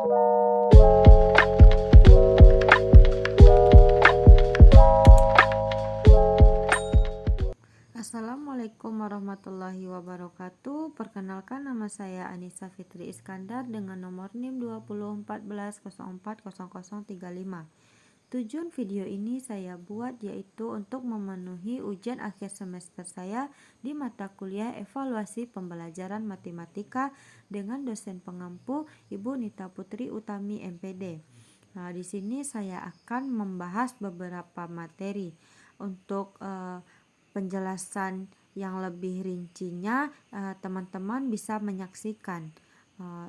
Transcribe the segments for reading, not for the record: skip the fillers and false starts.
Assalamualaikum warahmatullahi wabarakatuh. Perkenalkan, nama saya Anissa Fitri Iskandar dengan nomor NIM 2014040035. Tujuan video ini saya buat yaitu untuk memenuhi ujian akhir semester saya di mata kuliah evaluasi pembelajaran matematika dengan dosen pengampu Ibu Nita Putri Utami MPD. Nah, di sini saya akan membahas beberapa materi. Untuk penjelasan yang lebih rincinya, teman-teman bisa menyaksikan.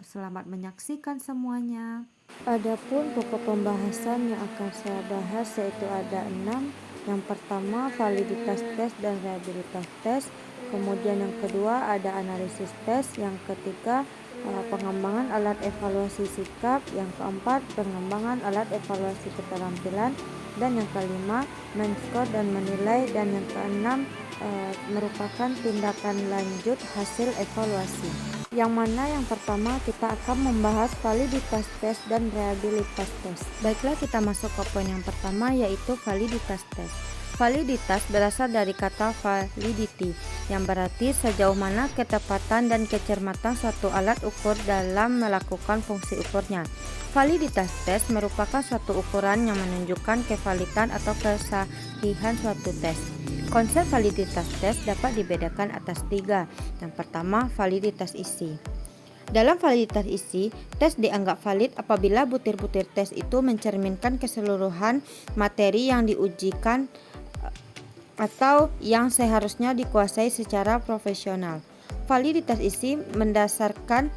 Selamat menyaksikan semuanya. Adapun pokok pembahasan yang akan saya bahas yaitu ada 6. Yang pertama, validitas tes dan reliabilitas tes. Kemudian yang kedua ada analisis tes. Yang ketiga, pengembangan alat evaluasi sikap. Yang keempat, pengembangan alat evaluasi keterampilan. Dan yang kelima, men-skor dan menilai. Dan yang keenam, merupakan tindakan lanjut hasil evaluasi. Yang mana yang pertama kita akan membahas validitas tes dan reliabilitas tes. Baiklah, kita masuk ke poin yang pertama yaitu validitas tes. Validitas berasal dari kata validity yang berarti sejauh mana ketepatan dan kecermatan suatu alat ukur dalam melakukan fungsi ukurnya. Validitas tes merupakan suatu ukuran yang menunjukkan kevalidan atau kesahihan suatu tes. Konsep validitas tes dapat dibedakan atas 3. Yang pertama, validitas isi. Dalam validitas isi, tes dianggap valid apabila butir-butir tes itu mencerminkan keseluruhan materi yang diujikan atau yang seharusnya dikuasai secara profesional. Validitas isi mendasarkan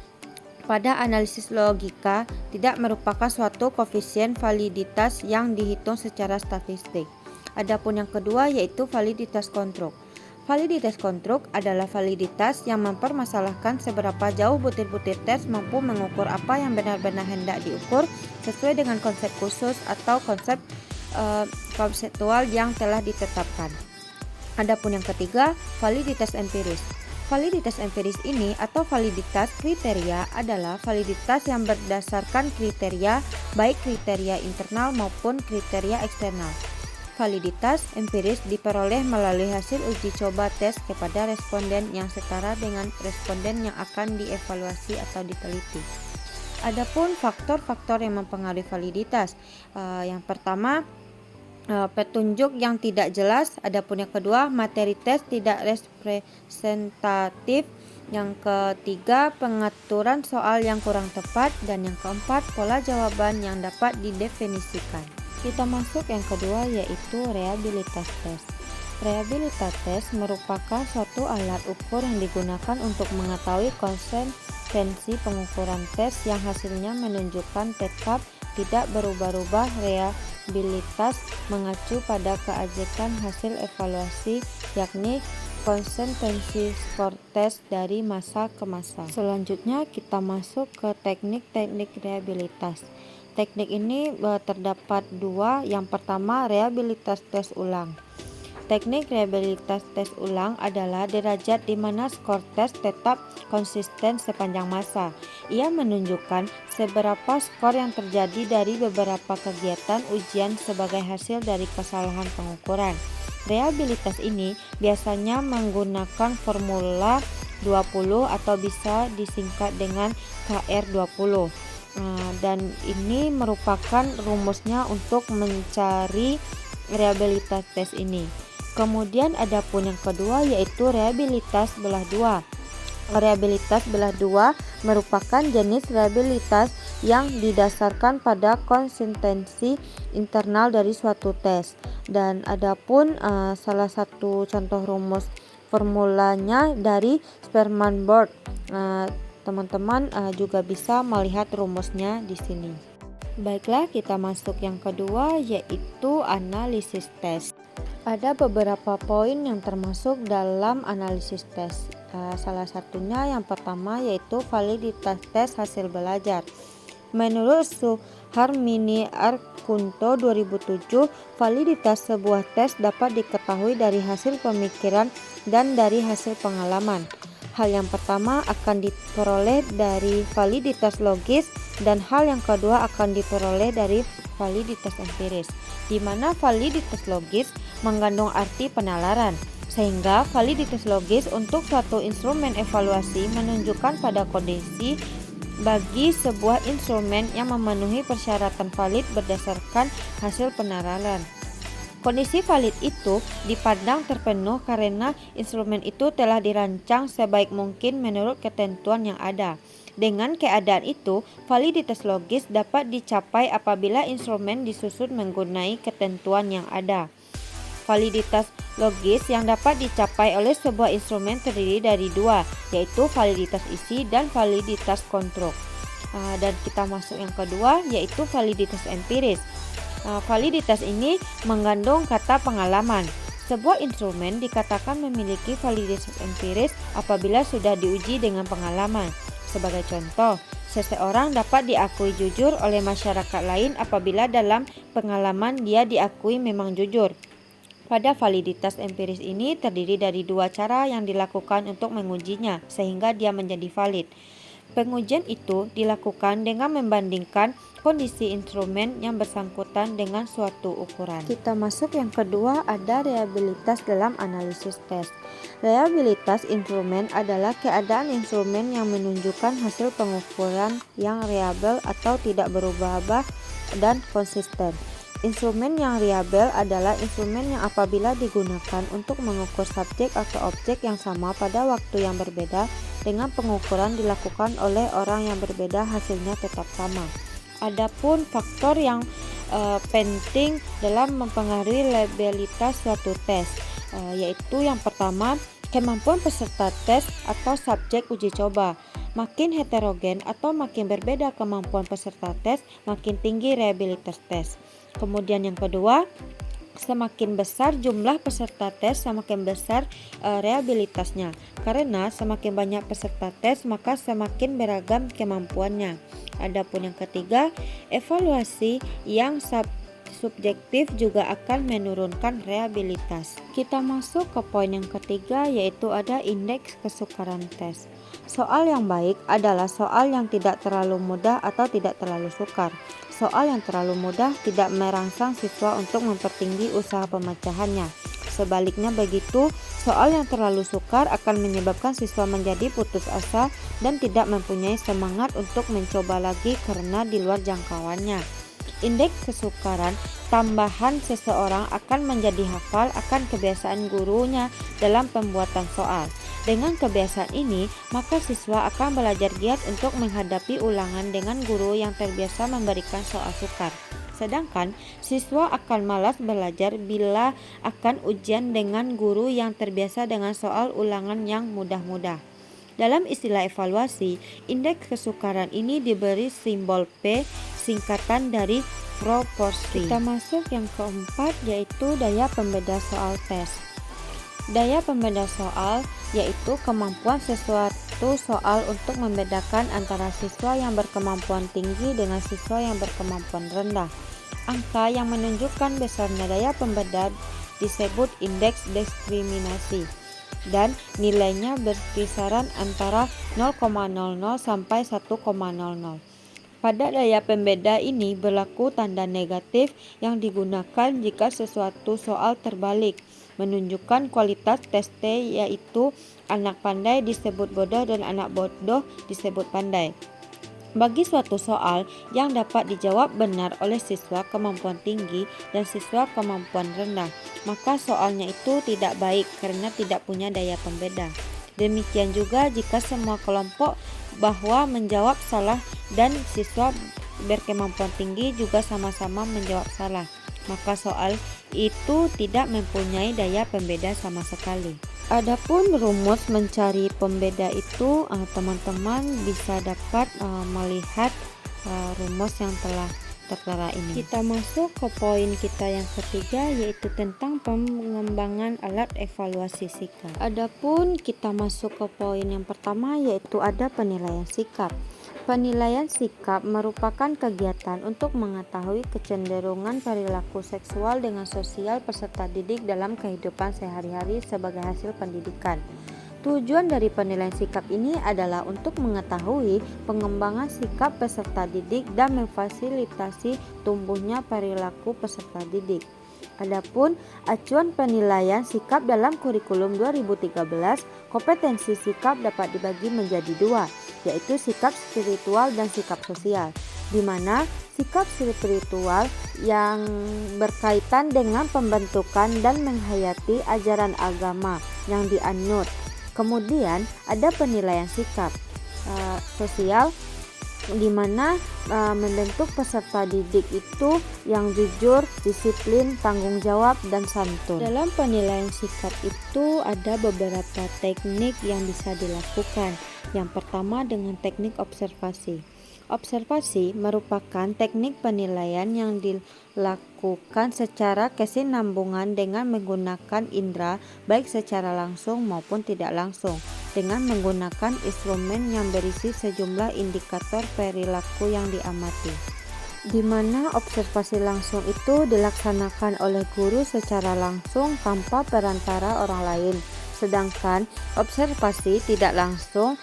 pada analisis logika, tidak merupakan suatu koefisien validitas yang dihitung secara statistik. Adapun yang kedua yaitu validitas konstruk. Validitas konstruk adalah validitas yang mempermasalahkan seberapa jauh butir-butir tes mampu mengukur apa yang benar-benar hendak diukur sesuai dengan konsep khusus atau konsep konseptual yang telah ditetapkan. Adapun yang ketiga, validitas empiris. Validitas empiris ini atau validitas kriteria adalah validitas yang berdasarkan kriteria, baik kriteria internal maupun kriteria eksternal. Validitas empiris diperoleh melalui hasil uji coba tes kepada responden yang setara dengan responden yang akan dievaluasi atau diteliti. Adapun faktor-faktor yang mempengaruhi validitas, yang pertama, petunjuk yang tidak jelas. Adapun yang kedua, materi tes tidak representatif. Yang ketiga, pengaturan soal yang kurang tepat. Dan yang keempat, pola jawaban yang dapat didefinisikan. Kita masuk yang kedua yaitu reliabilitas tes. Reliabilitas tes merupakan suatu alat ukur yang digunakan untuk mengetahui konsistensi pengukuran tes yang hasilnya menunjukkan tetap tidak berubah-ubah. Reliabilitas mengacu pada keajekan hasil evaluasi, yakni konsistensi skor tes dari masa ke masa. Selanjutnya kita masuk ke teknik-teknik reliabilitas. Teknik ini terdapat 2. Yang pertama, reliabilitas tes ulang. Teknik reliabilitas tes ulang adalah derajat di mana skor tes tetap konsisten sepanjang masa. Ia menunjukkan seberapa skor yang terjadi dari beberapa kegiatan ujian sebagai hasil dari kesalahan pengukuran. Reliabilitas ini biasanya menggunakan formula 20 atau bisa disingkat dengan KR20. Dan ini merupakan rumusnya untuk mencari reliabilitas tes ini. Kemudian adapun yang kedua yaitu reliabilitas belah dua. Reliabilitas belah dua merupakan jenis reliabilitas yang didasarkan pada konsistensi internal dari suatu tes. Dan adapun salah satu contoh rumus formulanya dari Sperman Board. Teman-teman juga bisa melihat rumusnya di sini. Baiklah, kita masuk yang kedua yaitu analisis tes. Ada beberapa poin yang termasuk dalam analisis tes. Salah satunya yang pertama yaitu validitas tes hasil belajar. Menurut Suharmini Arkunto 2007, validitas sebuah tes dapat diketahui dari hasil pemikiran dan dari hasil pengalaman. Hal yang pertama akan diperoleh dari validitas logis, Dan hal yang kedua akan diperoleh dari validitas empiris, di mana validitas logis mengandung arti penalaran, sehingga validitas logis untuk suatu instrumen evaluasi menunjukkan pada kondisi bagi sebuah instrumen yang memenuhi persyaratan valid berdasarkan hasil penalaran. Kondisi valid itu dipandang terpenuh karena instrumen itu telah dirancang sebaik mungkin menurut ketentuan yang ada. Dengan keadaan itu, validitas logis dapat dicapai apabila instrumen disusun menggunakan ketentuan yang ada. Validitas logis yang dapat dicapai oleh sebuah instrumen terdiri dari dua, yaitu validitas isi dan validitas konstruk. Dan kita masuk yang kedua, yaitu validitas empiris. Validitas ini mengandung kata pengalaman. Sebuah instrumen dikatakan memiliki validitas empiris apabila sudah diuji dengan pengalaman. Sebagai contoh, seseorang dapat diakui jujur oleh masyarakat lain apabila dalam pengalaman dia diakui memang jujur. Pada validitas empiris ini terdiri dari dua cara yang dilakukan untuk mengujinya sehingga dia menjadi valid. Pengujian itu dilakukan dengan membandingkan kondisi instrumen yang bersangkutan dengan suatu ukuran. Kita masuk yang kedua, ada reliabilitas dalam analisis tes. Reliabilitas instrumen adalah keadaan instrumen yang menunjukkan hasil pengukuran yang reliabel atau tidak berubah-ubah dan konsisten. Instrumen yang reliabel adalah instrumen yang apabila digunakan untuk mengukur subjek atau objek yang sama pada waktu yang berbeda dengan pengukuran dilakukan oleh orang yang berbeda, hasilnya tetap sama. Adapun faktor yang penting dalam mempengaruhi reliabilitas suatu tes, yaitu yang pertama, kemampuan peserta tes atau subjek uji coba. Makin heterogen atau makin berbeda kemampuan peserta tes, makin tinggi reliabilitas tes. Kemudian yang kedua, semakin besar jumlah peserta tes, semakin besar reliabilitasnya. Karena semakin banyak peserta tes, maka semakin beragam kemampuannya. Adapun yang ketiga, evaluasi yang subjektif juga akan menurunkan reliabilitas. Kita masuk ke poin yang ketiga, yaitu ada indeks kesukaran tes. Soal yang baik adalah soal yang tidak terlalu mudah atau tidak terlalu sukar. Soal yang terlalu mudah tidak merangsang siswa untuk mempertinggi usaha pemecahannya. Sebaliknya begitu, soal yang terlalu sukar akan menyebabkan siswa menjadi putus asa dan tidak mempunyai semangat untuk mencoba lagi karena di luar jangkauannya. Indeks kesukaran tambahan seseorang akan menjadi hafal akan kebiasaan gurunya dalam pembuatan soal. Dengan kebiasaan ini, maka siswa akan belajar giat untuk menghadapi ulangan dengan guru yang terbiasa memberikan soal sukar. Sedangkan siswa akan malas belajar bila akan ujian dengan guru yang terbiasa dengan soal ulangan yang mudah-mudah. Dalam istilah evaluasi, indeks kesukaran ini diberi simbol P, singkatan dari proporsi. Kita masuk yang keempat, yaitu daya pembeda soal tes. Daya pembeda soal yaitu kemampuan sesuatu soal untuk membedakan antara siswa yang berkemampuan tinggi dengan siswa yang berkemampuan rendah. Angka yang menunjukkan besarnya daya pembeda disebut indeks diskriminasi dan nilainya berkisaran antara 0,00 sampai 1,00. Pada daya pembeda ini berlaku tanda negatif yang digunakan jika sesuatu soal terbalik, menunjukkan kualitas tes T, yaitu anak pandai disebut bodoh dan anak bodoh disebut pandai. Bagi suatu soal yang dapat dijawab benar oleh siswa kemampuan tinggi dan siswa kemampuan rendah, maka soalnya itu tidak baik karena tidak punya daya pembeda. Demikian juga jika semua kelompok bahwa menjawab salah dan siswa berkemampuan tinggi juga sama-sama menjawab salah, maka soal itu tidak mempunyai daya pembeda sama sekali. Adapun rumus mencari pembeda itu, teman-teman bisa dapat melihat rumus yang telah tertera ini. Kita masuk ke poin kita yang ketiga, yaitu tentang pengembangan alat evaluasi sikap. Adapun kita masuk ke poin yang pertama, yaitu ada penilaian sikap. Penilaian sikap merupakan kegiatan untuk mengetahui kecenderungan perilaku seksual dengan sosial peserta didik dalam kehidupan sehari-hari sebagai hasil pendidikan. Tujuan dari penilaian sikap ini adalah untuk mengetahui pengembangan sikap peserta didik dan memfasilitasi tumbuhnya perilaku peserta didik. Adapun acuan penilaian sikap dalam kurikulum 2013, kompetensi sikap dapat dibagi menjadi dua, yaitu sikap spiritual dan sikap sosial, di mana sikap spiritual yang berkaitan dengan pembentukan dan menghayati ajaran agama yang dianut. Kemudian ada penilaian sikap sosial, di mana membentuk peserta didik itu yang jujur, disiplin, tanggung jawab, dan santun. Dalam penilaian sikap itu ada beberapa teknik yang bisa dilakukan. Yang pertama dengan teknik observasi. Observasi merupakan teknik penilaian yang dilakukan secara kesinambungan dengan menggunakan indera, baik secara langsung maupun tidak langsung, dengan menggunakan instrumen yang berisi sejumlah indikator perilaku yang diamati. Di mana observasi langsung itu dilaksanakan oleh guru secara langsung tanpa perantara orang lain, sedangkan observasi tidak langsung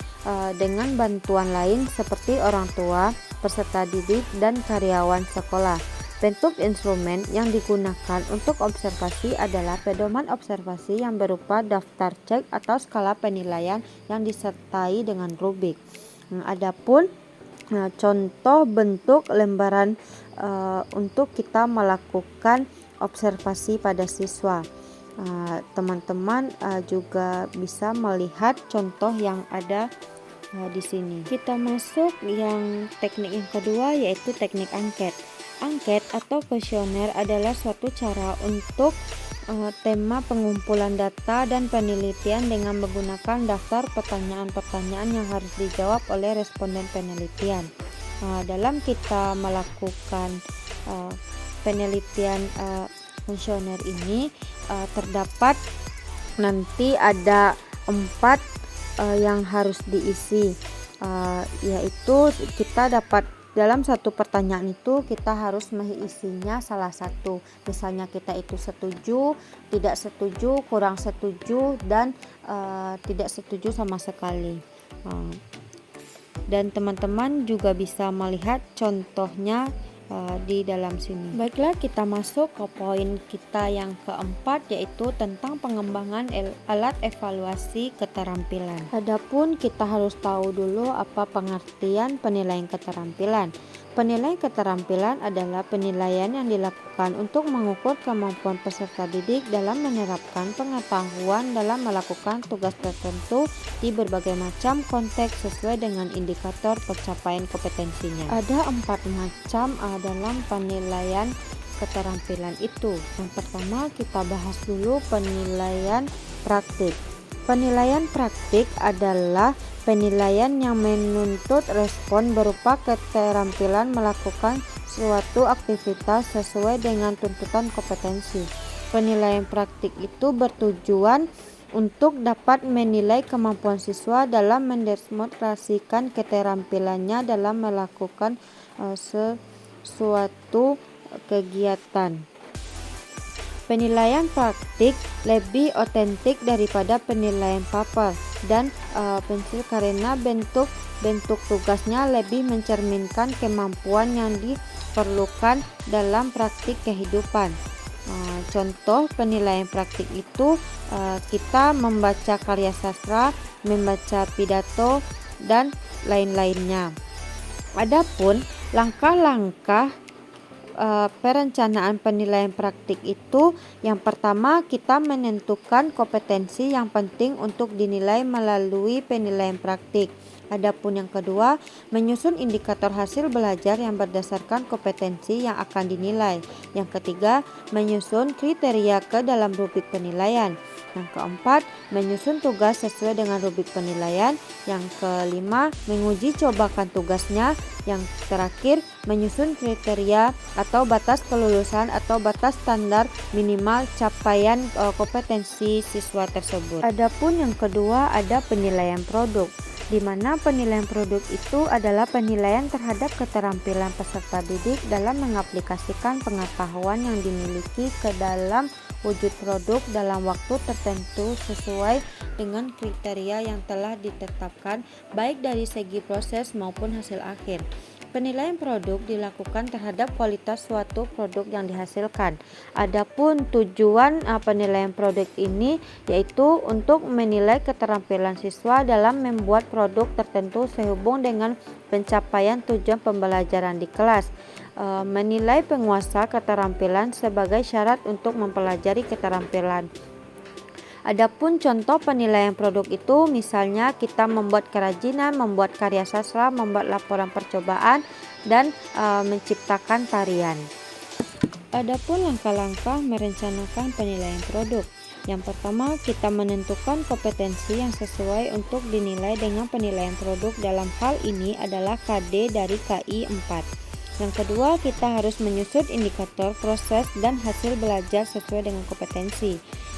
dengan bantuan lain seperti orang tua, peserta didik, dan karyawan sekolah. Bentuk instrumen yang digunakan untuk observasi adalah pedoman observasi yang berupa daftar cek atau skala penilaian yang disertai dengan rubrik. Adapun contoh bentuk lembaran untuk kita melakukan observasi pada siswa. Teman-teman juga bisa melihat contoh yang ada di sini. Kita masuk yang teknik yang kedua, yaitu teknik angket. Angket atau kuesioner adalah suatu cara untuk tema pengumpulan data dan penelitian dengan menggunakan daftar pertanyaan-pertanyaan yang harus dijawab oleh responden penelitian. Dalam kita melakukan penelitian kuesioner ini terdapat nanti ada 4 yang harus diisi, yaitu kita dapat dalam satu pertanyaan itu kita harus mengisinya salah satu. Misalnya kita itu setuju, tidak setuju, kurang setuju, dan tidak setuju sama sekali. Dan teman-teman juga bisa melihat contohnya di dalam sini. Baiklah, kita masuk ke poin kita yang keempat, yaitu tentang pengembangan alat evaluasi keterampilan. Adapun kita harus tahu dulu apa pengertian penilaian keterampilan. Penilaian keterampilan adalah penilaian yang dilakukan untuk mengukur kemampuan peserta didik dalam menerapkan pengetahuan dalam melakukan tugas tertentu di berbagai macam konteks sesuai dengan indikator pencapaian kompetensinya. Ada 4 macam dalam penilaian keterampilan itu. Yang pertama kita bahas dulu penilaian praktik. Penilaian praktik adalah penilaian yang menuntut respon berupa keterampilan melakukan suatu aktivitas sesuai dengan tuntutan kompetensi. Penilaian praktik itu bertujuan untuk dapat menilai kemampuan siswa dalam mendemonstrasikan keterampilannya dalam melakukan suatu kegiatan. Penilaian praktik lebih otentik daripada penilaian paper dan pensil karena bentuk tugasnya lebih mencerminkan kemampuan yang diperlukan dalam praktik kehidupan. Contoh penilaian praktik itu kita membaca karya sastra, membaca pidato, dan lain-lainnya. Adapun langkah-langkah perencanaan penilaian praktik itu, yang pertama kita menentukan kompetensi yang penting untuk dinilai melalui penilaian praktik. Adapun yang kedua, menyusun indikator hasil belajar yang berdasarkan kompetensi yang akan dinilai. Yang ketiga, menyusun kriteria ke dalam rubrik penilaian. Yang keempat, menyusun tugas sesuai dengan rubrik penilaian. Yang kelima, menguji cobakan tugasnya. Yang terakhir, menyusun kriteria atau batas kelulusan atau batas standar minimal capaian kompetensi siswa tersebut. Adapun yang kedua ada penilaian produk, di mana penilaian produk itu adalah penilaian terhadap keterampilan peserta didik dalam mengaplikasikan pengetahuan yang dimiliki ke dalam wujud produk dalam waktu tertentu sesuai dengan kriteria yang telah ditetapkan baik dari segi proses maupun hasil akhir. Penilaian produk dilakukan terhadap kualitas suatu produk yang dihasilkan. Adapun tujuan penilaian produk ini yaitu untuk menilai keterampilan siswa dalam membuat produk tertentu sehubung dengan pencapaian tujuan pembelajaran di kelas. Menilai penguasa keterampilan sebagai syarat untuk mempelajari keterampilan. Adapun contoh penilaian produk itu misalnya kita membuat kerajinan, membuat karya sastra, membuat laporan percobaan, dan menciptakan tarian. Adapun langkah-langkah merencanakan penilaian produk. Yang pertama, kita menentukan kompetensi yang sesuai untuk dinilai dengan penilaian produk. Dalam hal ini adalah KD dari KI 4. Yang kedua, kita harus menyusun indikator proses dan hasil belajar sesuai dengan kompetensi.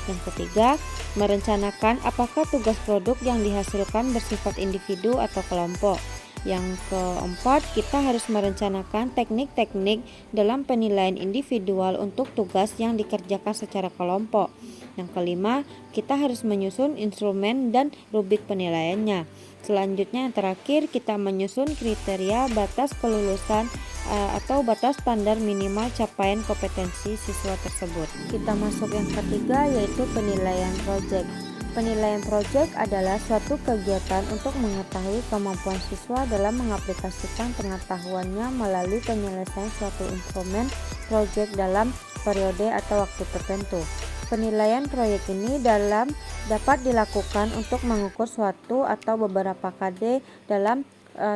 Yang ketiga, merencanakan apakah tugas produk yang dihasilkan bersifat individu atau kelompok. Yang keempat, kita harus merencanakan teknik-teknik dalam penilaian individual untuk tugas yang dikerjakan secara kelompok. Yang kelima, kita harus menyusun instrumen dan rubrik penilaiannya. Selanjutnya yang terakhir, kita menyusun kriteria batas kelulusan atau batas standar minimal capaian kompetensi siswa tersebut. Kita masuk yang ketiga, yaitu penilaian proyek. Penilaian proyek adalah suatu kegiatan untuk mengetahui kemampuan siswa dalam mengaplikasikan pengetahuannya melalui penyelesaian suatu instrumen proyek dalam periode atau waktu tertentu. Penilaian proyek ini dapat dilakukan untuk mengukur suatu atau beberapa KD dalam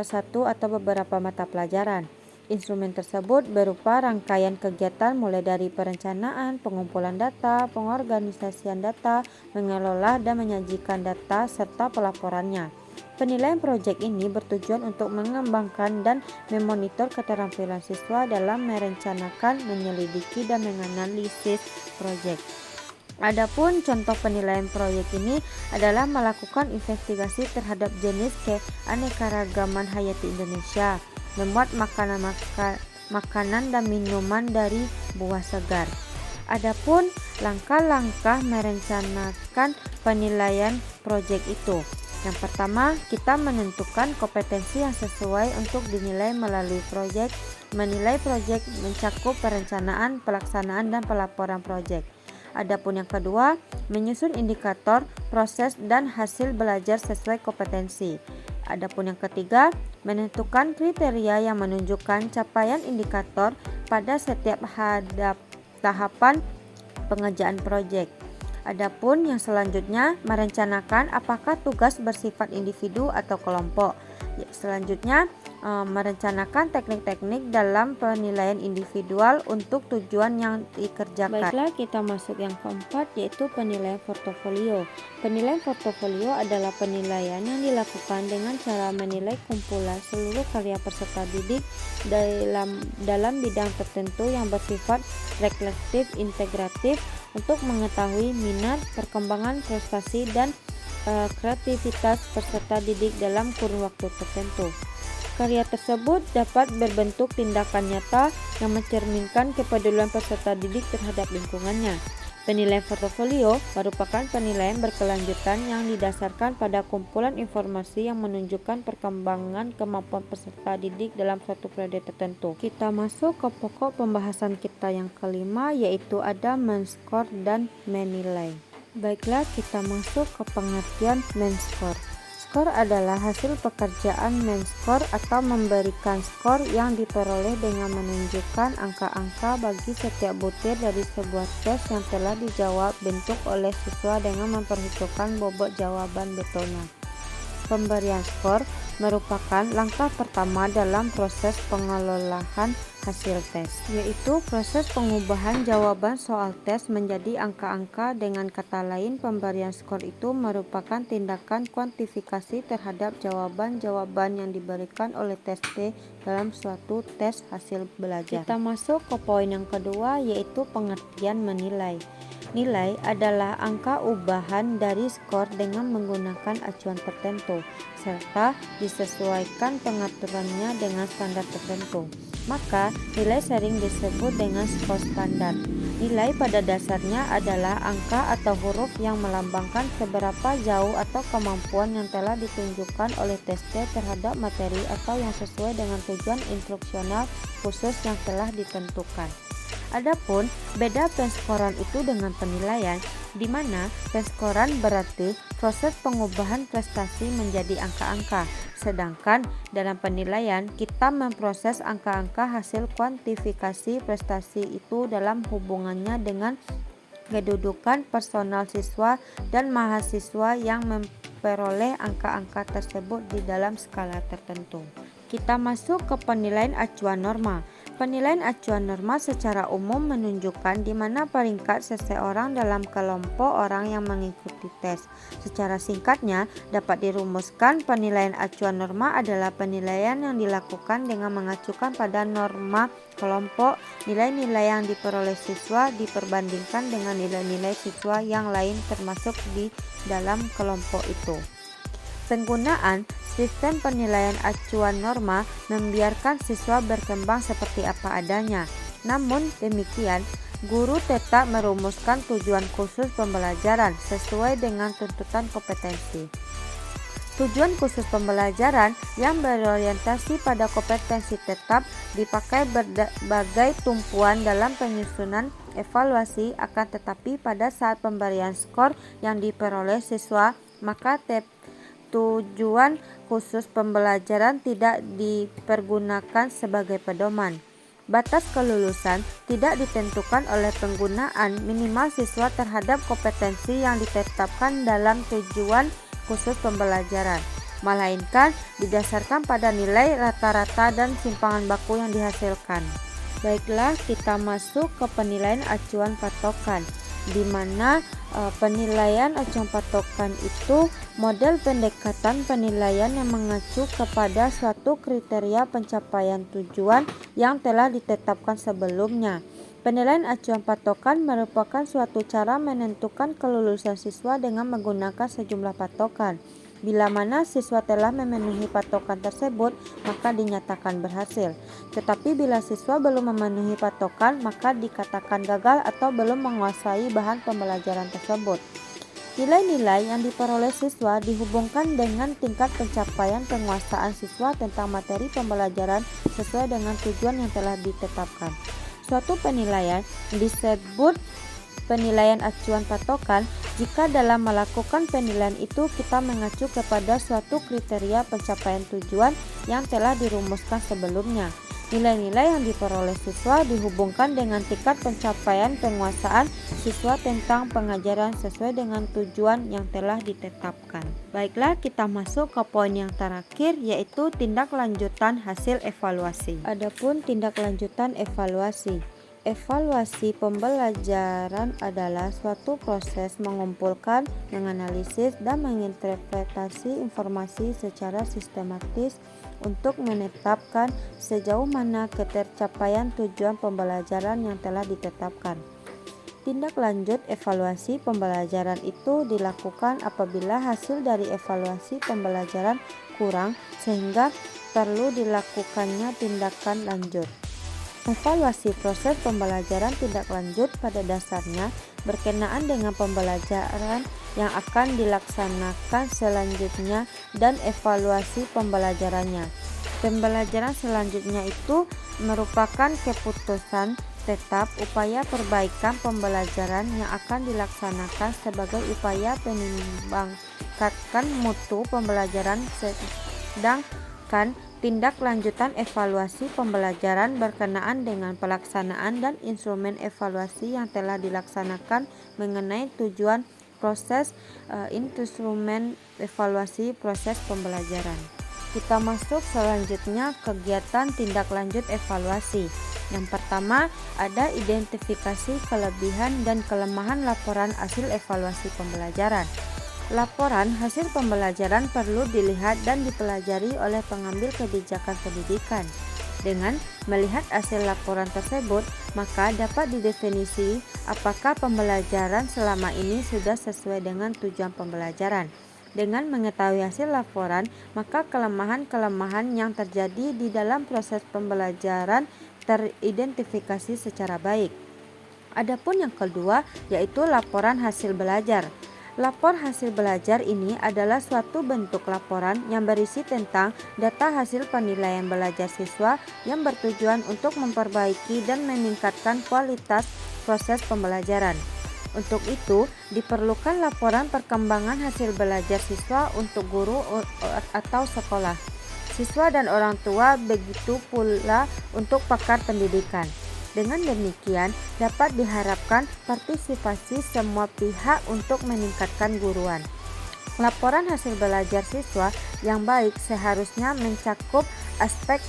satu atau beberapa mata pelajaran. Instrumen tersebut berupa rangkaian kegiatan mulai dari perencanaan, pengumpulan data, pengorganisasian data, mengelola dan menyajikan data, serta pelaporannya. Penilaian proyek ini bertujuan untuk mengembangkan dan memonitor keterampilan siswa dalam merencanakan, menyelidiki, dan menganalisis proyek. Adapun contoh penilaian proyek ini adalah melakukan investigasi terhadap jenis keanekaragaman hayati Indonesia, membuat makanan dan minuman dari buah segar. Adapun langkah-langkah merencanakan penilaian proyek itu. Yang pertama, kita menentukan kompetensi yang sesuai untuk dinilai melalui proyek. Menilai proyek mencakup perencanaan, pelaksanaan, dan pelaporan proyek. Adapun yang kedua, menyusun indikator, proses, dan hasil belajar sesuai kompetensi. Adapun yang ketiga, menentukan kriteria yang menunjukkan capaian indikator pada setiap tahapan pengerjaan proyek. Adapun yang selanjutnya, merencanakan apakah tugas bersifat individu atau kelompok. Selanjutnya, merencanakan teknik-teknik dalam penilaian individual untuk tujuan yang dikerjakan. Baiklah, kita masuk yang keempat, yaitu penilaian portofolio. Penilaian portofolio adalah penilaian yang dilakukan dengan cara menilai kumpulan seluruh karya peserta didik dalam bidang tertentu yang bersifat reflektif integratif untuk mengetahui minat, perkembangan, prestasi, dan kreativitas peserta didik dalam kurun waktu tertentu. Karya tersebut dapat berbentuk tindakan nyata yang mencerminkan kepedulian peserta didik terhadap lingkungannya. Penilaian portofolio merupakan penilaian berkelanjutan yang didasarkan pada kumpulan informasi yang menunjukkan perkembangan kemampuan peserta didik dalam suatu periode tertentu. Kita masuk ke pokok pembahasan kita yang kelima, yaitu ada men-score dan menilai. Baiklah, kita masuk ke pengertian men-score. Skor adalah hasil pekerjaan men-score atau memberikan skor yang diperoleh dengan menunjukkan angka-angka bagi setiap butir dari sebuah tes yang telah dijawab bentuk oleh siswa dengan memperhitungkan bobot jawaban betulnya. Pemberian skor merupakan langkah pertama dalam proses pengelolaan hasil tes, yaitu proses pengubahan jawaban soal tes menjadi angka-angka. Dengan kata lain, pemberian skor itu merupakan tindakan kuantifikasi terhadap jawaban-jawaban yang diberikan oleh tes T dalam suatu tes hasil belajar. Kita masuk ke poin yang kedua, yaitu pengertian menilai. Nilai adalah angka ubahan dari skor dengan menggunakan acuan tertentu, serta disesuaikan pengaturannya dengan standar tertentu. Maka, nilai sering disebut dengan skor standar. Nilai pada dasarnya adalah angka atau huruf yang melambangkan seberapa jauh atau kemampuan yang telah ditunjukkan oleh tester terhadap materi atau yang sesuai dengan tujuan instruksional khusus yang telah ditentukan. Adapun beda penskoran itu dengan penilaian, di mana penskoran berarti proses pengubahan prestasi menjadi angka-angka, sedangkan dalam penilaian kita memproses angka-angka hasil kuantifikasi prestasi itu dalam hubungannya dengan kedudukan personal siswa dan mahasiswa yang memperoleh angka-angka tersebut di dalam skala tertentu. Kita masuk ke penilaian acuan norma. Penilaian acuan norma secara umum menunjukkan di mana peringkat seseorang dalam kelompok orang yang mengikuti tes. Secara singkatnya, dapat dirumuskan penilaian acuan norma adalah penilaian yang dilakukan dengan mengacukan pada norma kelompok nilai-nilai yang diperoleh siswa diperbandingkan dengan nilai-nilai siswa yang lain termasuk di dalam kelompok itu. Penggunaan sistem penilaian acuan norma membiarkan siswa berkembang seperti apa adanya. Namun demikian, guru tetap merumuskan tujuan khusus pembelajaran sesuai dengan tuntutan kompetensi. Tujuan khusus pembelajaran yang berorientasi pada kompetensi tetap dipakai berbagai tumpuan dalam penyusunan evaluasi, akan tetapi pada saat pemberian skor yang diperoleh siswa, maka tujuan khusus pembelajaran tidak dipergunakan sebagai pedoman. Batas kelulusan tidak ditentukan oleh penggunaan minimal siswa terhadap kompetensi yang ditetapkan dalam tujuan khusus pembelajaran, melainkan didasarkan pada nilai rata-rata dan simpangan baku yang dihasilkan. Baiklah, kita masuk ke penilaian acuan patokan, di mana penilaian acuan patokan itu model pendekatan penilaian yang mengacu kepada suatu kriteria pencapaian tujuan yang telah ditetapkan sebelumnya. Penilaian acuan patokan merupakan suatu cara menentukan kelulusan siswa dengan menggunakan sejumlah patokan. Bila mana siswa telah memenuhi patokan tersebut, maka dinyatakan berhasil. Tetapi bila siswa belum memenuhi patokan, maka dikatakan gagal atau belum menguasai bahan pembelajaran tersebut. Nilai-nilai yang diperoleh siswa dihubungkan dengan tingkat pencapaian penguasaan siswa tentang materi pembelajaran sesuai dengan tujuan yang telah ditetapkan. Suatu penilaian disebut penilaian acuan patokan jika dalam melakukan penilaian itu kita mengacu kepada suatu kriteria pencapaian tujuan yang telah dirumuskan sebelumnya. Nilai-nilai yang diperoleh siswa dihubungkan dengan tingkat pencapaian penguasaan siswa tentang pengajaran sesuai dengan tujuan yang telah ditetapkan. Baiklah, kita masuk ke poin yang terakhir, yaitu tindak lanjutan hasil evaluasi. Adapun tindak lanjutan evaluasi. Evaluasi pembelajaran adalah suatu proses mengumpulkan, menganalisis, dan menginterpretasi informasi secara sistematis untuk menetapkan sejauh mana ketercapaian tujuan pembelajaran yang telah ditetapkan. Tindak lanjut evaluasi pembelajaran itu dilakukan apabila hasil dari evaluasi pembelajaran kurang sehingga perlu dilakukannya tindakan lanjut. Evaluasi proses pembelajaran tindak lanjut pada dasarnya berkenaan dengan pembelajaran yang akan dilaksanakan selanjutnya dan evaluasi pembelajarannya. Pembelajaran selanjutnya itu merupakan keputusan tetap upaya perbaikan pembelajaran yang akan dilaksanakan sebagai upaya peningkatan mutu pembelajaran, sedangkan tindak lanjutan evaluasi pembelajaran berkenaan dengan pelaksanaan dan instrumen evaluasi yang telah dilaksanakan mengenai tujuan proses instrumen evaluasi proses pembelajaran. Kita masuk selanjutnya kegiatan tindak lanjut evaluasi. Yang pertama, ada identifikasi kelebihan dan kelemahan laporan hasil evaluasi pembelajaran. Laporan hasil pembelajaran perlu dilihat dan dipelajari oleh pengambil kebijakan pendidikan. Dengan melihat hasil laporan tersebut, maka dapat didefinisi apakah pembelajaran selama ini sudah sesuai dengan tujuan pembelajaran. Dengan mengetahui hasil laporan, maka kelemahan-kelemahan yang terjadi di dalam proses pembelajaran teridentifikasi secara baik. Adapun yang kedua, yaitu laporan hasil belajar. Lapor hasil belajar ini adalah suatu bentuk laporan yang berisi tentang data hasil penilaian belajar siswa yang bertujuan untuk memperbaiki dan meningkatkan kualitas proses pembelajaran. Untuk itu, diperlukan laporan perkembangan hasil belajar siswa untuk guru atau sekolah, siswa dan orang tua, begitu pula untuk pakar pendidikan. Dengan demikian, dapat diharapkan partisipasi semua pihak untuk meningkatkan guruan. Laporan hasil belajar siswa yang baik seharusnya mencakup aspek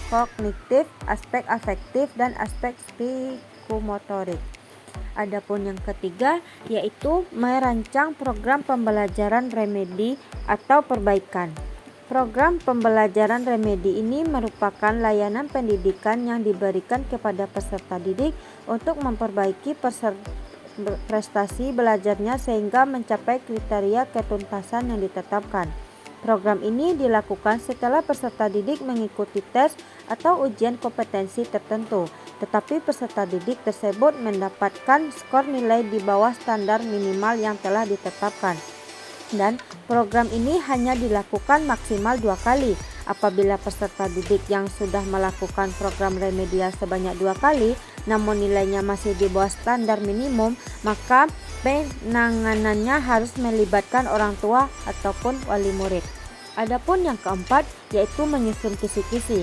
kognitif, aspek afektif, dan aspek psikomotorik. Adapun yang ketiga, yaitu merancang program pembelajaran remedi atau perbaikan. Program pembelajaran remedi ini merupakan layanan pendidikan yang diberikan kepada peserta didik untuk memperbaiki prestasi belajarnya sehingga mencapai kriteria ketuntasan yang ditetapkan. Program ini dilakukan setelah peserta didik mengikuti tes atau ujian kompetensi tertentu, tetapi peserta didik tersebut mendapatkan skor nilai di bawah standar minimal yang telah ditetapkan. Dan program ini hanya dilakukan maksimal 2 kali. Apabila peserta didik yang sudah melakukan program remedial sebanyak 2 kali, namun nilainya masih di bawah standar minimum, maka penanganannya harus melibatkan orang tua ataupun wali murid. Adapun yang keempat, yaitu menyusun kisi-kisi.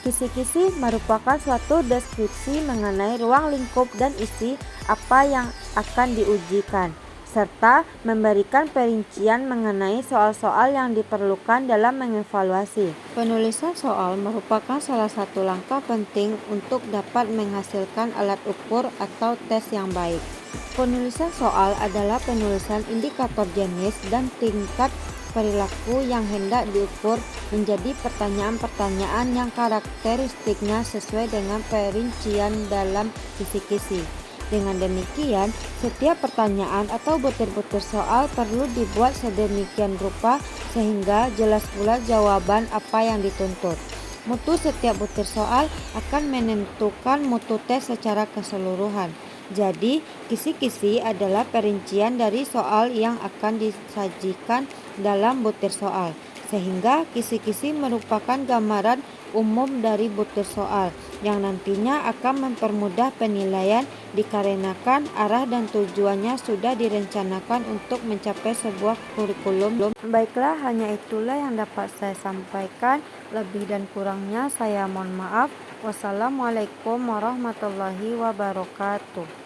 Kisi-kisi merupakan suatu deskripsi mengenai ruang lingkup dan isi apa yang akan diujikan, serta memberikan perincian mengenai soal-soal yang diperlukan dalam mengevaluasi. Penulisan soal merupakan salah satu langkah penting untuk dapat menghasilkan alat ukur atau tes yang baik. Penulisan soal adalah penulisan indikator jenis dan tingkat perilaku yang hendak diukur menjadi pertanyaan-pertanyaan yang karakteristiknya sesuai dengan perincian dalam kisi-kisi. Dengan demikian, setiap pertanyaan atau butir-butir soal perlu dibuat sedemikian rupa sehingga jelas pula jawaban apa yang dituntut. Mutu setiap butir soal akan menentukan mutu tes secara keseluruhan. Jadi, kisi-kisi adalah perincian dari soal yang akan disajikan dalam butir soal, sehingga kisi-kisi merupakan gambaran umum dari butir soal yang nantinya akan mempermudah penilaian dikarenakan arah dan tujuannya sudah direncanakan untuk mencapai sebuah kurikulum. Baiklah, hanya itulah yang dapat saya sampaikan. Lebih dan kurangnya saya mohon maaf. Wassalamualaikum warahmatullahi wabarakatuh.